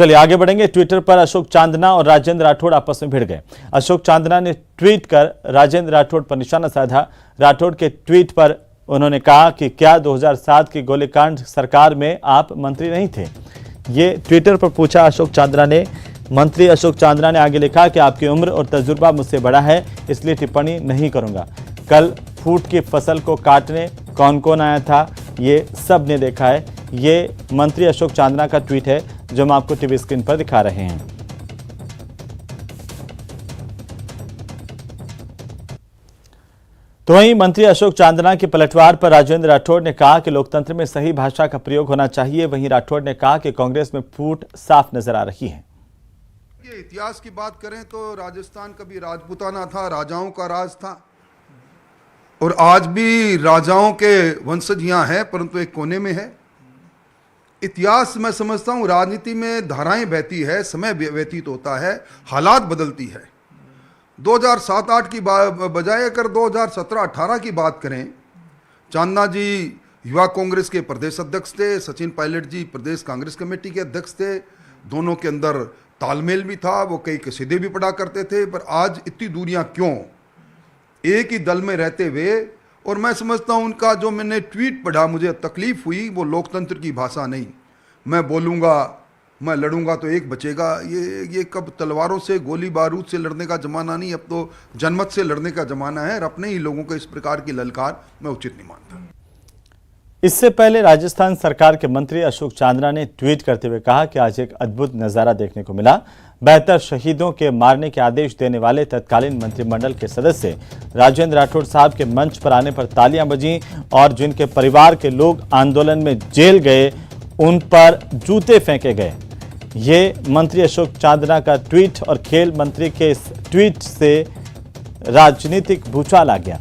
चलिए आगे बढ़ेंगे। ट्विटर पर अशोक चांदना और राजेंद्र राठौड़ आपस में भिड़ गए। अशोक चांदना ने ट्वीट कर राजेंद्र राठौड़ पर निशाना साधा। राठौड़ के ट्वीट पर उन्होंने कहा कि क्या 2007 की गोलीकांड सरकार में आप मंत्री नहीं थे? ये ट्विटर पर पूछा अशोक चांदना ने। मंत्री अशोक चांदना ने आगे लिखा कि आपकी उम्र और तजुर्बा मुझसे बड़ा है, इसलिए टिप्पणी नहीं करूंगा। कल फूट की फसल को काटने कौन कौन आया था, ये सब ने देखा है। ये मंत्री अशोक चांदना का ट्वीट है जो हम आपको टीवी स्क्रीन पर दिखा रहे हैं। तो वहीं मंत्री अशोक चांदना के पलटवार पर राजेंद्र राठौड़ ने कहा कि लोकतंत्र में सही भाषा का प्रयोग होना चाहिए। वहीं राठौड़ ने कहा कि कांग्रेस में फूट साफ नजर आ रही है। ये इतिहास की बात करें तो राजस्थान कभी राजपूताना था, राजाओं का राज था, और आज भी राजाओं के वंशज यहाँ हैं, परंतु एक कोने में है। इतिहास मैं समझता हूँ राजनीति में धाराएं बहती है, समय व्यतीत होता है, हालात बदलती है। 2007-8 की बजाय अगर 2017-18 की बात करें, चांदना जी युवा कांग्रेस के प्रदेश अध्यक्ष थे, सचिन पायलट जी प्रदेश कांग्रेस कमेटी के अध्यक्ष थे। दोनों के अंदर तालमेल भी था, वो कई कसीदे भी पढ़ा करते थे। पर आज इतनी दूरियां क्यों, एक ही दल में रहते हुए? और मैं समझता हूं उनका जो मैंने ट्वीट पढ़ा, मुझे तकलीफ हुई। वो लोकतंत्र की भाषा नहीं। मैं बोलूँगा, मैं लड़ूंगा तो एक बचेगा। ये कब तलवारों से, गोली बारूद से लड़ने का ज़माना नहीं, अब तो जनमत से लड़ने का ज़माना है। और अपने ही लोगों को इस प्रकार की ललकार मैं उचित नहीं मानता। इससे पहले राजस्थान सरकार के मंत्री अशोक चांदना ने ट्वीट करते हुए कहा कि आज एक अद्भुत नजारा देखने को मिला। 72 शहीदों के मारने के आदेश देने वाले तत्कालीन मंत्रिमंडल के सदस्य राजेंद्र राठौड़ साहब के मंच पर आने पर तालियां बजीं और जिनके परिवार के लोग आंदोलन में जेल गए उन पर जूते फेंके गए। ये मंत्री अशोक चांदना का ट्वीट और खेल मंत्री के इस ट्वीट से राजनीतिक भूचाल आ गया।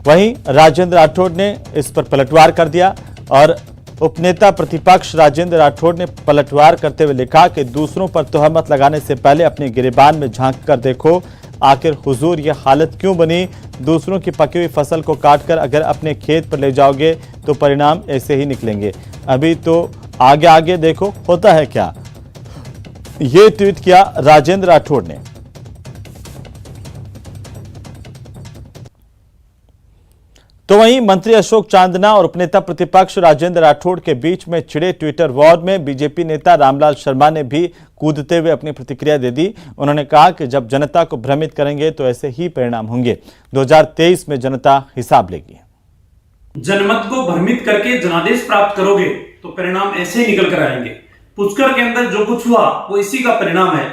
वहीं राजेंद्र राठौड़ ने इस पर पलटवार कर दिया और उपनेता प्रतिपक्ष राजेंद्र राठौड़ ने पलटवार करते हुए लिखा कि दूसरों पर तोहमत लगाने से पहले अपने गिरेबान में झांक कर देखो, आखिर हुजूर ये हालत क्यों बनी? दूसरों की पकी हुई फसल को काटकर अगर अपने खेत पर ले जाओगे तो परिणाम ऐसे ही निकलेंगे। अभी तो आगे आगे देखो होता है क्या। ये ट्वीट किया राजेंद्र राठौड़ ने। तो वहीं मंत्री अशोक चांदना और उपनेता प्रतिपक्ष राजेंद्र राठौड़ के बीच में छिड़े ट्विटर वॉर में बीजेपी नेता रामलाल शर्मा ने भी कूदते हुए अपनी प्रतिक्रिया दे दी। उन्होंने कहा कि जब जनता को भ्रमित करेंगे तो ऐसे ही परिणाम होंगे। 2023 में जनता हिसाब लेगी। जनमत को भ्रमित करके जनादेश प्राप्त करोगे तो परिणाम ऐसे ही निकल कर आएंगे। पुष्कर के अंदर जो कुछ हुआ वो इसी का परिणाम है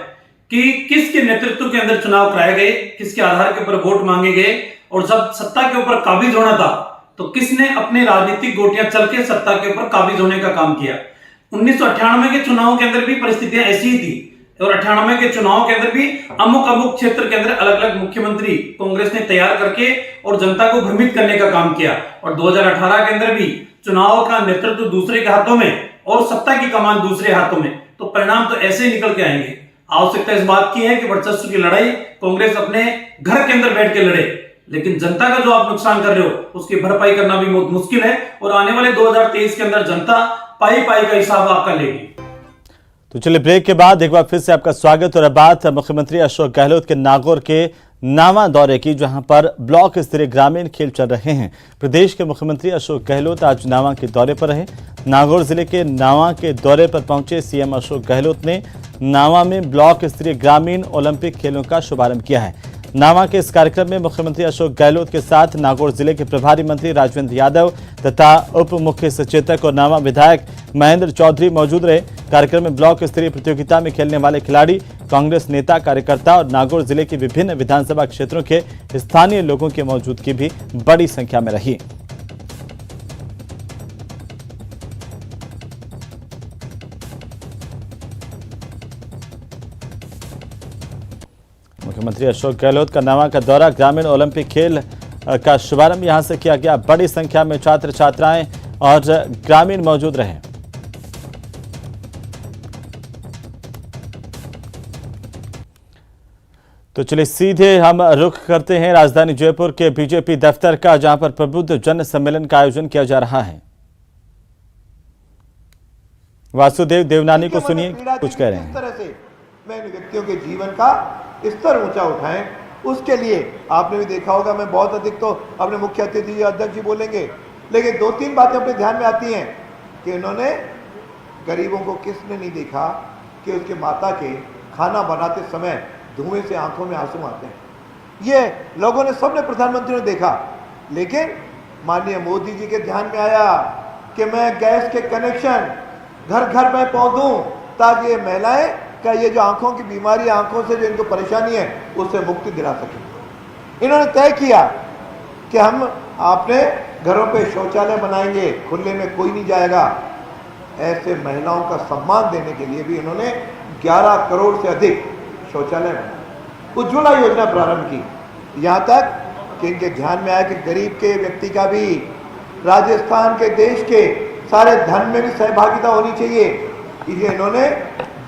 कि किसके नेतृत्व के अंदर चुनाव कराए गए, किसके आधार के ऊपर वोट मांगे गए, और जब सत्ता के ऊपर काबिज होना था तो किसने अपने राजनीतिक गोटियां चल के सत्ता के ऊपर काबिज होने का काम किया। 1998 के चुनाव के अंदर भी परिस्थितियां ऐसी ही थी और 98 के चुनाव के अंदर भी अमुक क्षेत्र के अंदर अलग अलग मुख्यमंत्री कांग्रेस ने तैयार करके और जनता को भ्रमित करने का काम किया। और 2018 के अंदर भी चुनाव का नेतृत्व दूसरे के हाथों में और सत्ता की कमान दूसरे हाथों में, तो परिणाम तो ऐसे ही निकल के आएंगे। आवश्यकता इस बात की है कि वर्चस्व की लड़ाई कांग्रेस अपने घर के अंदर बैठ के लड़े, लेकिन जनता का जो आप नुकसान कर रहे हो उसकी भरपाई करना भी बहुत मुश्किल है। और आने वाले 2023 के अंदर जनता पाई पाई का हिसाब आपका लेगी। तो चलिए ब्रेक के बाद एक बार फिर से आपका स्वागत। और अब बात मुख्यमंत्री अशोक गहलोत के नागौर के नावा दौरे की, जहां पर ब्लॉक स्तरीय ग्रामीण खेल चल रहे हैं। प्रदेश के मुख्यमंत्री अशोक गहलोत आज नावा के दौरे पर रहे। नागौर जिले के नावा के दौरे पर पहुंचे सीएम अशोक गहलोत ने नावा में ब्लॉक स्तरीय ग्रामीण ओलंपिक खेलों का शुभारंभ किया है। नावा के इस कार्यक्रम में मुख्यमंत्री अशोक गहलोत के साथ नागौर जिले के प्रभारी मंत्री राजवेंद्र यादव तथा उप मुख्य सचेतक और नावा विधायक महेंद्र चौधरी मौजूद रहे। कार्यक्रम में ब्लॉक स्तरीय प्रतियोगिता में खेलने वाले खिलाड़ी, कांग्रेस नेता, कार्यकर्ता और नागौर जिले के विभिन्न विधानसभा क्षेत्रों के स्थानीय लोगों की मौजूदगी भी बड़ी संख्या में रही। मुख्यमंत्री अशोक गहलोत का नावा का दौरा, ग्रामीण ओलंपिक खेल का शुभारंभ यहां से किया गया। बड़ी संख्या में छात्र छात्राएं और ग्रामीण मौजूद रहे। तो चलिए सीधे हम रुख करते हैं राजधानी जयपुर के बीजेपी दफ्तर का, जहां पर प्रबुद्ध जन सम्मेलन का आयोजन किया जा रहा है। वासुदेव देवनानी को सुनिए कुछ कह रहे किस हैं। तरह से मैं इन व्यक्तियों के जीवन का स्तर ऊंचा उठाएं, उसके लिए आपने भी देखा होगा, मैं बहुत अधिक तो अपने मुख्य अतिथि जी अध्यक्ष जी बोलेंगे, लेकिन 2-3 बातें अपने ध्यान में आती हैं कि इन्होंने गरीबों को किसने नहीं देखा कि उसके माता के खाना बनाते समय धुएं से आंखों में आंसू आते हैं। ये लोगों ने, सबने, प्रधानमंत्री ने देखा, लेकिन माननीय मोदी जी के ध्यान में आया कि मैं गैस के कनेक्शन घर घर में पहुंचूं ताकि ये महिलाएं का ये जो आंखों की बीमारी, आंखों से जो इनको परेशानी है, उससे मुक्ति दिला सकें। इन्होंने तय किया कि हम अपने घरों पे शौचालय बनाएंगे, खुले में कोई नहीं जाएगा। ऐसे महिलाओं का सम्मान देने के लिए भी इन्होंने 11 करोड़ से अधिक शौचालय बनाए। उज्ज्वला योजना प्रारंभ की, यहाँ तक कि इनके ध्यान में आया कि गरीब के व्यक्ति का भी राजस्थान के देश के सारे धन में भी सहभागिता होनी चाहिए, इसलिए इन्होंने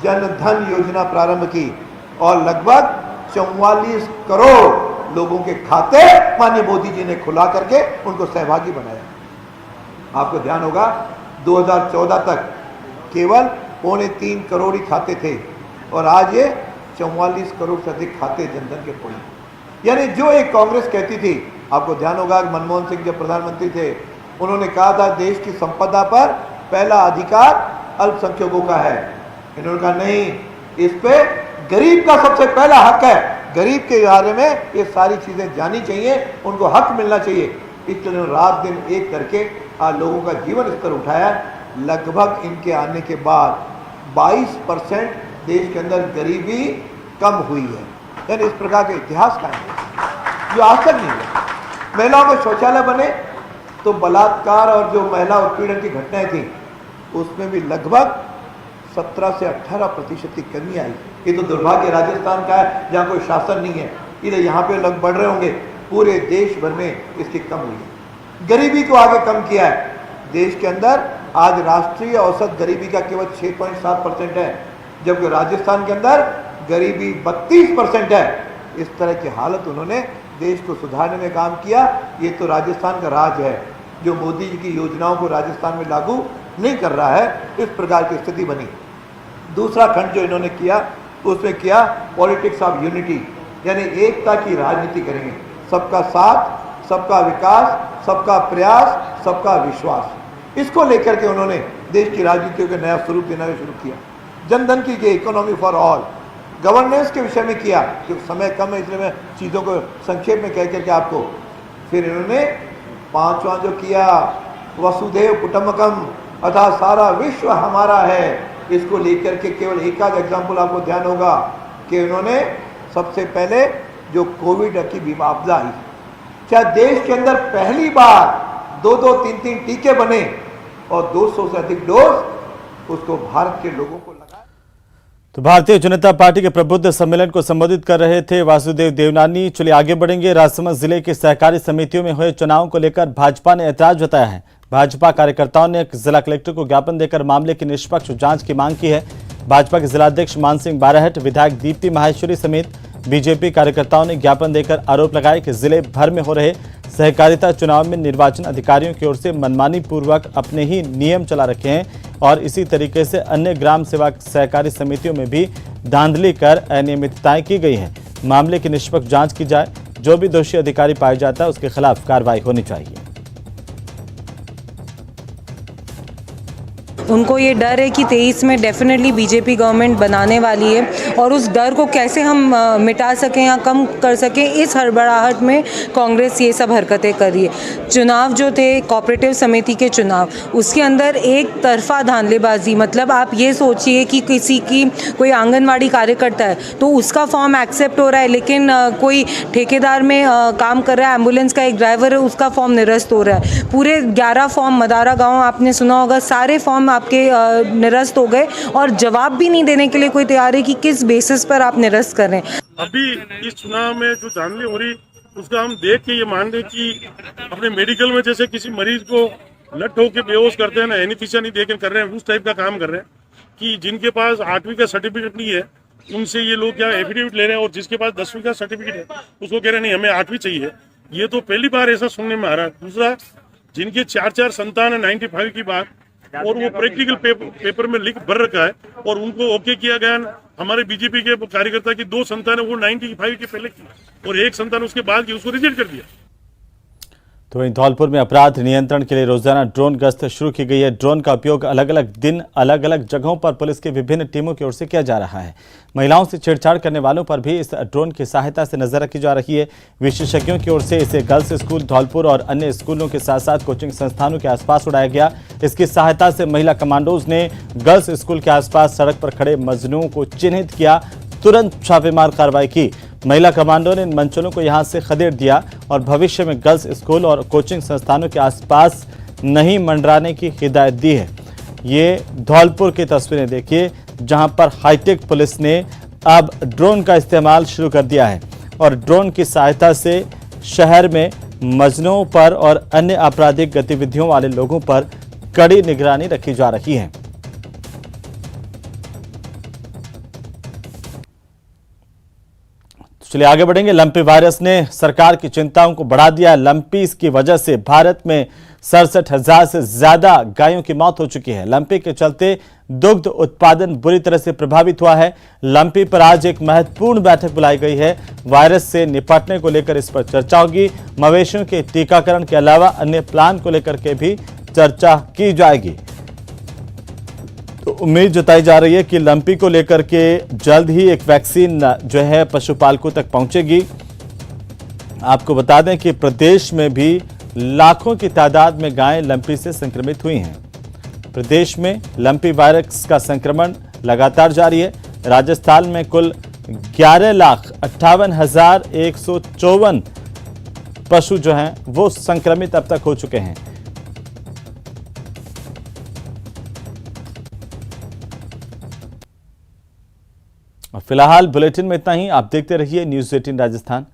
जन धन योजना प्रारंभ की और लगभग 44 करोड़ लोगों के खाते माननीय मोदी जी ने खुला करके उनको सहभागी बनाया। आपको ध्यान होगा 2014 तक केवल 2.25 करोड़ ही खाते थे और आज ये 44 करोड़ से अधिक खाते जनधन के खुले। यानी जो एक कांग्रेस कहती थी, आपको ध्यान होगा मनमोहन सिंह जब प्रधानमंत्री थे, उन्होंने कहा था देश की संपदा पर पहला अधिकार अल्पसंख्यकों का है। इन्होंने कहा नहीं, इस पे गरीब का सबसे पहला हक है, गरीब के बारे में ये सारी चीजें जानी चाहिए, उनको हक मिलना चाहिए। इसलिए रात दिन एक करके आज लोगों का जीवन स्तर उठाया। लगभग इनके आने के बाद 22% देश के अंदर गरीबी कम हुई है। यानी इस प्रकार के इतिहास का है जो आज तक नहीं हुआ। महिलाओं के शौचालय बने तो बलात्कार और जो महिला उत्पीड़न की घटनाएं थी उसमें भी लगभग 17 से 18% की कमी आई। ये तो दुर्भाग्य राजस्थान का है जहाँ कोई शासन नहीं है, इसलिए यहाँ पे लोग बढ़ रहे होंगे, पूरे देश भर में इसकी कम हुई है। गरीबी को आगे कम किया है। देश के अंदर आज राष्ट्रीय औसत गरीबी का केवल 6.7% है, जबकि राजस्थान के अंदर गरीबी 32% है। इस तरह की हालत उन्होंने देश को सुधारने में काम किया। ये तो राजस्थान का राज है जो मोदी जी की योजनाओं को राजस्थान में लागू नहीं कर रहा है, इस प्रकार की स्थिति बनी। दूसरा खंड जो इन्होंने किया उसमें किया पॉलिटिक्स ऑफ यूनिटी, यानी एकता की राजनीति करेंगे। सबका साथ, सबका विकास, सबका प्रयास, सबका विश्वास, इसको लेकर के उन्होंने देश की राजनीति को नया स्वरूप देना शुरू किया। जनधन की गई, इकोनॉमी फॉर ऑल, गवर्नेंस के विषय में किया, क्योंकि समय कम है इसलिए मैं चीज़ों को संक्षेप में कह करके आपको। फिर इन्होंने 5वां जो किया, वसुधैव कुटुंबकम, अर्थात सारा विश्व हमारा है, इसको लेकर के केवल एक आध एग्जाम्पल आपको ध्यान होगा कि उन्होंने सबसे पहले जो कोविड की बीमा आपदा आई, क्या देश के अंदर पहली बार 2-2, 3-3 टीके बने और 200 से अधिक डोज उसको भारत के लोगों को लगा। तो भारतीय जनता पार्टी के प्रबुद्ध सम्मेलन को संबोधित कर रहे थे वासुदेव देवनानी। चलिए आगे बढ़ेंगे। राजसमंद जिले के सहकारी समितियों में हुए चुनाव को लेकर भाजपा ने ऐतराज जताया है। भाजपा कार्यकर्ताओं ने जिला कलेक्टर को ज्ञापन देकर मामले की निष्पक्ष जांच की मांग की है। भाजपा के जिलाध्यक्ष मान सिंह बाराहट, विधायक दीप्ति माहेश्वरी समेत बीजेपी कार्यकर्ताओं ने ज्ञापन देकर आरोप लगाया कि जिले भर में हो रहे सहकारिता चुनाव में निर्वाचन अधिकारियों की ओर से मनमानी पूर्वक अपने ही नियम चला रखे हैं और इसी तरीके से अन्य ग्राम सेवा सहकारी समितियों में भी धांधली कर अनियमितताएं की गई हैं। मामले की निष्पक्ष जांच की जाए, जो भी दोषी अधिकारी पाया जाता है उसके खिलाफ कार्रवाई होनी चाहिए। उनको ये डर है कि 23 में डेफिनेटली बीजेपी गवर्नमेंट बनाने वाली है और उस डर को कैसे हम मिटा सकें या कम कर सकें, इस हड़बड़ाहट में कांग्रेस ये सब हरकतें कर रही है। चुनाव जो थे कोऑपरेटिव समिति के चुनाव, उसके अंदर एक तरफा धांधलेबाजी, मतलब आप ये सोचिए कि किसी की कोई आंगनवाड़ी कार्यकर्ता है तो उसका फॉर्म एक्सेप्ट हो रहा है, लेकिन कोई ठेकेदार में काम कर रहा है, एम्बुलेंस का एक ड्राइवर है, उसका फॉर्म निरस्त हो रहा है। पूरे 11 फॉर्म मदारा गाँव आपने सुना होगा, सारे फॉर्म आपके निरस्त हो गए और जवाब भी नहीं देने के लिए कोई तैयार है कि किस बेसिस पर आप निरस्त कर रहे हैं। अभी इस चुनाव में जो धांधली हो रही उसका हम देख के ये मान रहे कि अपने मेडिकल में जैसे किसी मरीज को लट होकर बेहोश करते हैं ना, एनेस्थीसिया नहीं देकर कर रहे हैं, उस टाइप का काम कर रहे हैं कि जिनके पास 8वीं का सर्टिफिकेट नहीं है उनसे ये लोग क्या एफिडेविट ले रहे हैं और जिसके पास 10वीं का सर्टिफिकेट है उसको कह रहे हैं नहीं हमें 8वीं चाहिए। ये तो पहली बार ऐसा सुनने में आ रहा है। दूसरा, जिनके 4 संतान है 95 की बात, और वो प्रैक्टिकल पेपर में लिख भर रखा है और उनको ओके किया गया। हमारे बीजेपी के कार्यकर्ता की 2 संतान वो 95 के पहले की और 1 संतान उसके बाद की, उसको रिजेक्ट कर दिया। तो वहीं धौलपुर में अपराध नियंत्रण के लिए रोजाना ड्रोन गश्त शुरू की गई है। ड्रोन का उपयोग अलग अलग दिन अलग अलग जगहों पर पुलिस की विभिन्न टीमों की ओर से किया जा रहा है। महिलाओं से छेड़छाड़ करने वालों पर भी इस ड्रोन की सहायता से नजर रखी जा रही है। विशेषज्ञों की ओर से इसे गर्ल्स स्कूल धौलपुर और अन्य स्कूलों के साथ साथ कोचिंग संस्थानों के आसपास उड़ाया गया। इसकी सहायता से महिला कमांडोज ने गर्ल्स स्कूल के आसपास सड़क पर खड़े मजनूओं को चिन्हित किया, तुरंत छापेमार कार्रवाई की। महिला कमांडो ने इन मंचलों को यहां से खदेड़ दिया और भविष्य में गर्ल्स स्कूल और कोचिंग संस्थानों के आसपास नहीं मंडराने की हिदायत दी है। ये धौलपुर की तस्वीरें देखिए, जहां पर हाईटेक पुलिस ने अब ड्रोन का इस्तेमाल शुरू कर दिया है और ड्रोन की सहायता से शहर में मजनुओं पर और अन्य आपराधिक गतिविधियों वाले लोगों पर कड़ी निगरानी रखी जा रही है। चलिए आगे बढ़ेंगे। लंपी वायरस ने सरकार की चिंताओं को बढ़ा दिया है। लंपी की वजह से भारत में 67,000 से ज्यादा गायों की मौत हो चुकी है। लंपी के चलते दुग्ध उत्पादन बुरी तरह से प्रभावित हुआ है। लंपी पर आज एक महत्वपूर्ण बैठक बुलाई गई है। वायरस से निपटने को लेकर इस पर चर्चा होगी। मवेशियों के टीकाकरण के अलावा अन्य प्लान को लेकर के भी चर्चा की जाएगी। तो उम्मीद जताई जा रही है कि लंपी को लेकर के जल्द ही एक वैक्सीन जो है पशुपालकों तक पहुंचेगी। आपको बता दें कि प्रदेश में भी लाखों की तादाद में गायें लंपी से संक्रमित हुई हैं। प्रदेश में लंपी वायरस का संक्रमण लगातार जारी है। राजस्थान में कुल 11,58,154 पशु जो हैं वो संक्रमित अब तक हो चुके हैं। फिलहाल बुलेटिन में इतना ही। आप देखते रहिए न्यूज़ 18 राजस्थान।